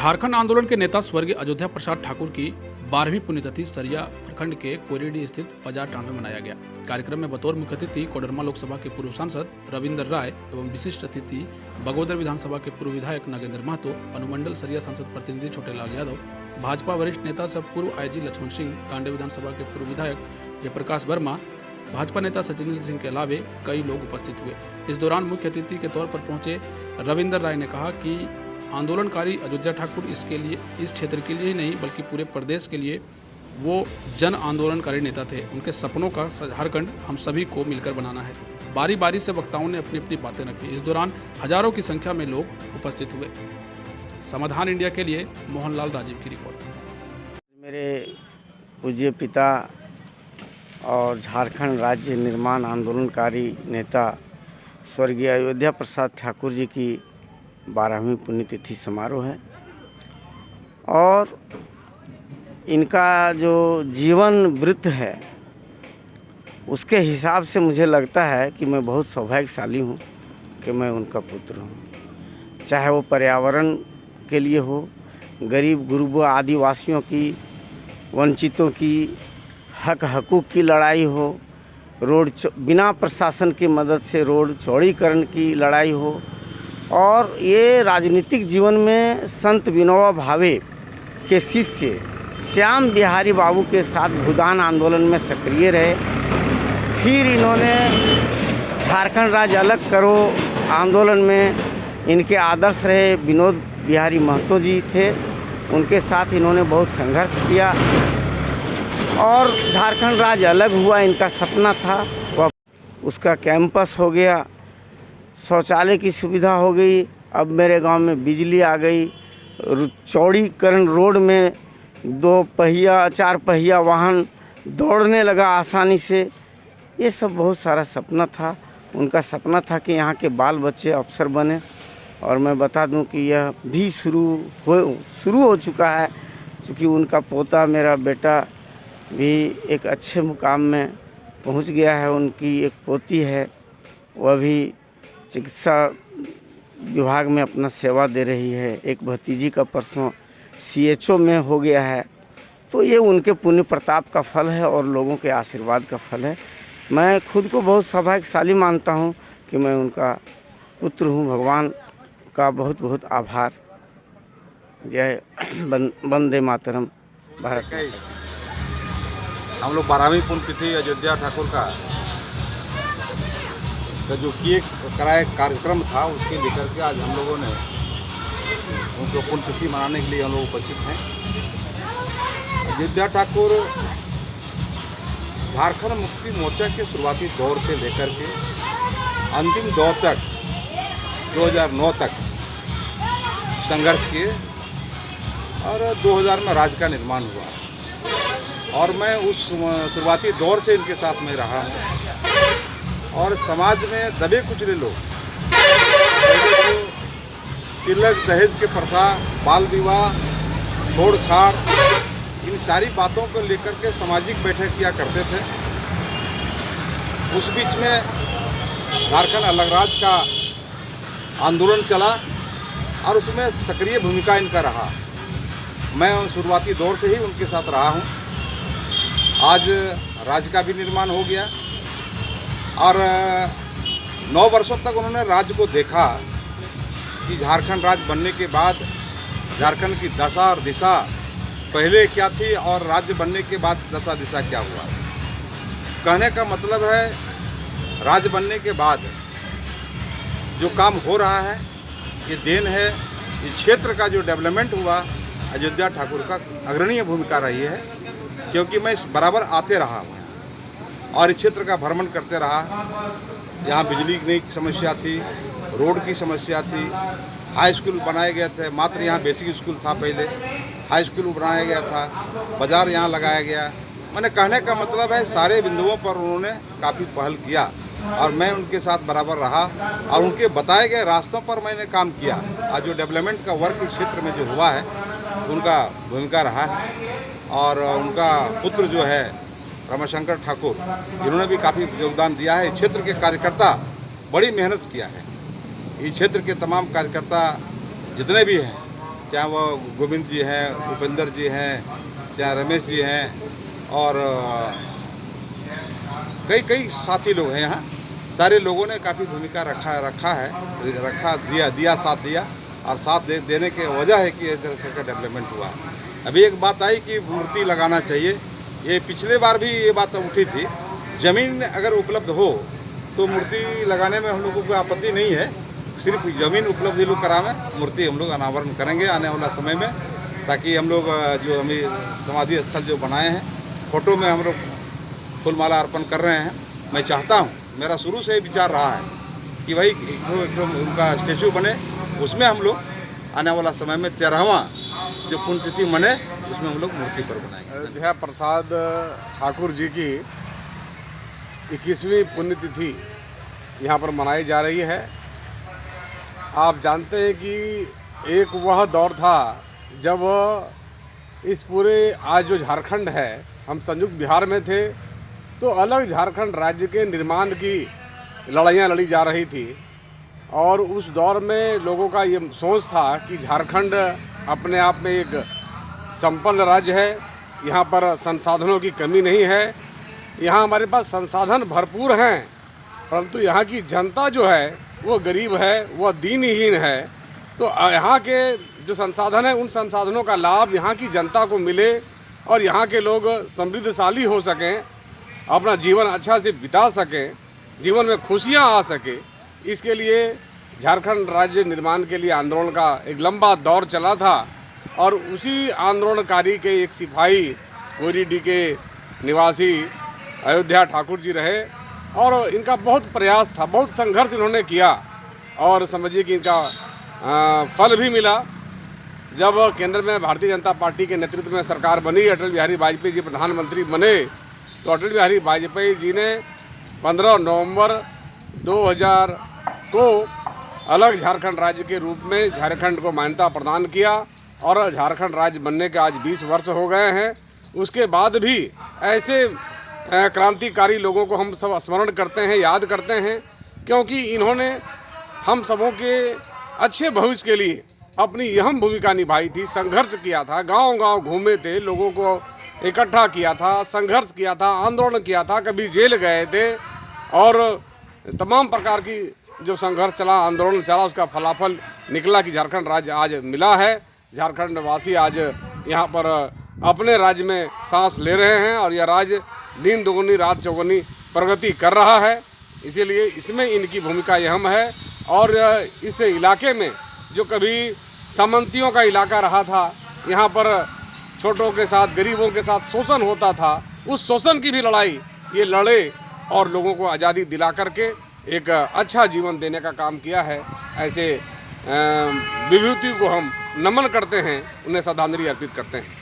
झारखंड आंदोलन के नेता स्वर्गीय अयोध्या प्रसाद ठाकुर की 12वीं पुण्यतिथि सरिया प्रखंड के कोयरेडी स्थित बाजार टांड में मनाया गया। कार्यक्रम में बतौर मुख्य अतिथि कोडरमा लोकसभा के पूर्व सांसद रविंदर राय एवं विशिष्ट अतिथि बगोदर विधानसभा के पूर्व विधायक नागेंद्र महतो, अनुमंडल सरिया संसद प्रतिनिधि छोटेलाल यादव, भाजपा वरिष्ठ नेता सह पूर्व आईजी लक्ष्मण सिंह, कांडे विधानसभा के पूर्व विधायक जयप्रकाश वर्मा, भाजपा नेता सचिंद्र सिंह के अलावे कई लोग उपस्थित हुए। इस दौरान मुख्य अतिथि के तौर पर पहुंचे रविंदर राय ने कहा कि आंदोलनकारी अयोध्या ठाकुर इस क्षेत्र के लिए ही नहीं बल्कि पूरे प्रदेश के लिए वो जन आंदोलनकारी नेता थे। उनके सपनों का झारखंड हम सभी को मिलकर बनाना है। बारी बारी से वक्ताओं ने अपनी अपनी बातें रखी। इस दौरान हजारों की संख्या में लोग उपस्थित हुए। समाधान इंडिया के लिए मोहनलाल राजीव की रिपोर्ट। मेरे पूज्य पिता और झारखंड राज्य निर्माण आंदोलनकारी नेता स्वर्गीय अयोध्या प्रसाद ठाकुर जी की 12वीं पुण्यतिथि समारोह है और इनका जो जीवन वृत्त है उसके हिसाब से मुझे लगता है कि मैं बहुत सौभाग्यशाली हूँ कि मैं उनका पुत्र हूँ। चाहे वो पर्यावरण के लिए हो, गरीब गुरबा आदिवासियों की, वंचितों की हक हकूक़ की लड़ाई हो, बिना प्रशासन की मदद से रोड चौड़ीकरण की लड़ाई हो, और ये राजनीतिक जीवन में संत विनोबा भावे के शिष्य श्याम बिहारी बाबू के साथ भूदान आंदोलन में सक्रिय रहे। फिर इन्होंने झारखंड राज्य अलग करो आंदोलन में इनके आदर्श रहे विनोद बिहारी महतो जी थे, उनके साथ इन्होंने बहुत संघर्ष किया और झारखंड राज्य अलग हुआ। इनका सपना था वह उसका कैंपस हो गया, शौचालय की सुविधा हो गई, अब मेरे गांव में बिजली आ गई, चौड़ीकरण रोड में 2 पहिया 4 पहिया वाहन दौड़ने लगा आसानी से। ये सब बहुत सारा सपना था। उनका सपना था कि यहाँ के बाल बच्चे अफसर बने और मैं बता दूं कि यह भी शुरू हो चुका है, क्योंकि उनका पोता मेरा बेटा भी एक अच्छे मुकाम में पहुँच गया है। उनकी एक पोती है, वह भी चिकित्सा विभाग में अपना सेवा दे रही है। एक भतीजी का परसों CHO में हो गया है। तो ये उनके पुण्य प्रताप का फल है और लोगों के आशीर्वाद का फल है। मैं खुद को बहुत सौभाग्यशाली मानता हूँ कि मैं उनका पुत्र हूँ। भगवान का बहुत बहुत आभार। जय वंदे मातरम। भारत। हम लोग 12वीं पुण्यतिथि अयोध्या ठाकुर का जो कराए कार्यक्रम था उसके लेकर के आज हम लोगों ने उनको पुण्यतिथि मनाने के लिए हम लोग उपस्थित हैं। अयोध्या ठाकुर झारखंड मुक्ति मोर्चा के शुरुआती दौर से लेकर के अंतिम दौर तक 2009 तक संघर्ष किए और 2000 में राज्य का निर्माण हुआ और मैं उस शुरुआती दौर से इनके साथ में रहा हूँ। और समाज में दबे कुचले लोग तिलक दहेज के प्रथा, बाल विवाह, छोड़ छाड़, इन सारी बातों को लेकर के सामाजिक बैठक किया करते थे। उस बीच में झारखंड अलग राज्य का आंदोलन चला और उसमें सक्रिय भूमिका इनका रहा। मैं शुरुआती दौर से ही उनके साथ रहा हूँ। आज राज्य का भी निर्माण हो गया और 9 वर्षों तक उन्होंने राज्य को देखा कि झारखंड राज्य बनने के बाद झारखंड की दशा और दिशा पहले क्या थी और राज्य बनने के बाद दशा दिशा क्या हुआ। कहने का मतलब है राज्य बनने के बाद जो काम हो रहा है ये देन है। इस क्षेत्र का जो डेवलपमेंट हुआ अयोध्या ठाकुर का अग्रणीय भूमिका रही है, क्योंकि मैं बराबर आते रहा हूँ और इस क्षेत्र का भ्रमण करते रहा। यहाँ बिजली की समस्या थी, रोड की समस्या थी, हाई स्कूल बनाए गए थे। मात्र यहाँ बेसिक स्कूल था, पहले हाई स्कूल बनाया गया था, बाज़ार यहाँ लगाया गया। मैंने कहने का मतलब है सारे बिंदुओं पर उन्होंने काफ़ी पहल किया और मैं उनके साथ बराबर रहा और उनके बताए गए रास्तों पर मैंने काम किया। आज जो डेवलपमेंट का वर्क इस क्षेत्र में जो हुआ है उनका भूमिका रहा है। और उनका पुत्र जो है रमाशंकर ठाकुर, जिन्होंने भी काफ़ी योगदान दिया है। इस क्षेत्र के कार्यकर्ता बड़ी मेहनत किया है। इस क्षेत्र के तमाम कार्यकर्ता जितने भी हैं चाहे वो गोविंद जी हैं, उपेंद्र जी हैं, चाहे रमेश जी हैं और कई साथी लोग हैं यहाँ। सारे लोगों ने काफ़ी भूमिका रखा दिया साथ दिया और साथ देने के वजह है कि इधर का डेवलपमेंट हुआ है। अभी एक बात आई कि मूर्ति लगाना चाहिए, ये पिछले बार भी ये बात उठी थी। ज़मीन अगर उपलब्ध हो तो मूर्ति लगाने में हम लोगों को कोई आपत्ति नहीं है, सिर्फ ज़मीन उपलब्ध ही लोग करावें, मूर्ति हम लोग अनावरण करेंगे आने वाला समय में, ताकि हम लोग जो हमें समाधि स्थल जो बनाए हैं, फ़ोटो में हम लोग फूलमाला अर्पण कर रहे हैं। मैं चाहता हूँ, मेरा शुरू से ही विचार रहा है कि भाई उनका स्टेचू बने, उसमें हम लोग आने वाला समय में 13वां जो पुण्यतिथि मने उसमें हम लोग मूर्ति पर बनाएंगे। अयोध्या प्रसाद ठाकुर जी की 21वीं पुण्यतिथि यहाँ पर मनाई जा रही है। आप जानते हैं कि एक वह दौर था जब इस पूरे आज जो झारखंड है, हम संयुक्त बिहार में थे, तो अलग झारखंड राज्य के निर्माण की लड़ाइयाँ लड़ी जा रही थी। और उस दौर में लोगों का ये सोच था कि झारखंड अपने आप में एक संपन्न राज्य है, यहाँ पर संसाधनों की कमी नहीं है, यहाँ हमारे पास संसाधन भरपूर हैं, परंतु यहाँ की जनता जो है वो गरीब है, वह दीनहीन है। तो यहाँ के जो संसाधन हैं, उन संसाधनों का लाभ यहाँ की जनता को मिले और यहाँ के लोग समृद्धशाली हो सकें, अपना जीवन अच्छा से बिता सकें, जीवन में खुशियाँ आ सके, इसके लिए झारखंड राज्य निर्माण के लिए आंदोलन का एक लंबा दौर चला था। और उसी आंदोलनकारी के एक सिपाही कोरीडी के निवासी अयोध्या ठाकुर जी रहे और इनका बहुत प्रयास था, बहुत संघर्ष इन्होंने किया और समझिए कि इनका फल भी मिला। जब केंद्र में भारतीय जनता पार्टी के नेतृत्व में सरकार बनी, अटल बिहारी वाजपेयी जी प्रधानमंत्री बने, तो अटल बिहारी वाजपेयी जी ने 15 नवंबर 2000 को अलग झारखंड राज्य के रूप में झारखंड को मान्यता प्रदान किया और झारखंड राज्य बनने के आज 20 वर्ष हो गए हैं। उसके बाद भी ऐसे क्रांतिकारी लोगों को हम सब स्मरण करते हैं, याद करते हैं, क्योंकि इन्होंने हम सबों के अच्छे भविष्य के लिए अपनी अहम भूमिका निभाई थी, संघर्ष किया था, गांव-गांव घूमे थे, लोगों को इकट्ठा किया था, संघर्ष किया था, आंदोलन किया था, कभी जेल गए थे और तमाम प्रकार की जो संघर्ष चला, आंदोलन चला, उसका फलाफल निकला कि झारखंड राज्य आज मिला है। झारखंड वासी आज यहाँ पर अपने राज्य में सांस ले रहे हैं और यह राज्य दिन दोगुनी रात चौगुनी प्रगति कर रहा है। इसीलिए इसमें इनकी भूमिका अहम है। और इस इलाके में जो कभी सामंतियों का इलाका रहा था, यहाँ पर छोटों के साथ, गरीबों के साथ शोषण होता था, उस शोषण की भी लड़ाई ये लड़े और लोगों को आज़ादी दिला करके एक अच्छा जीवन देने का काम किया है। ऐसे विभूति को हम नमन करते हैं, उन्हें श्रद्धांजलि अर्पित करते हैं।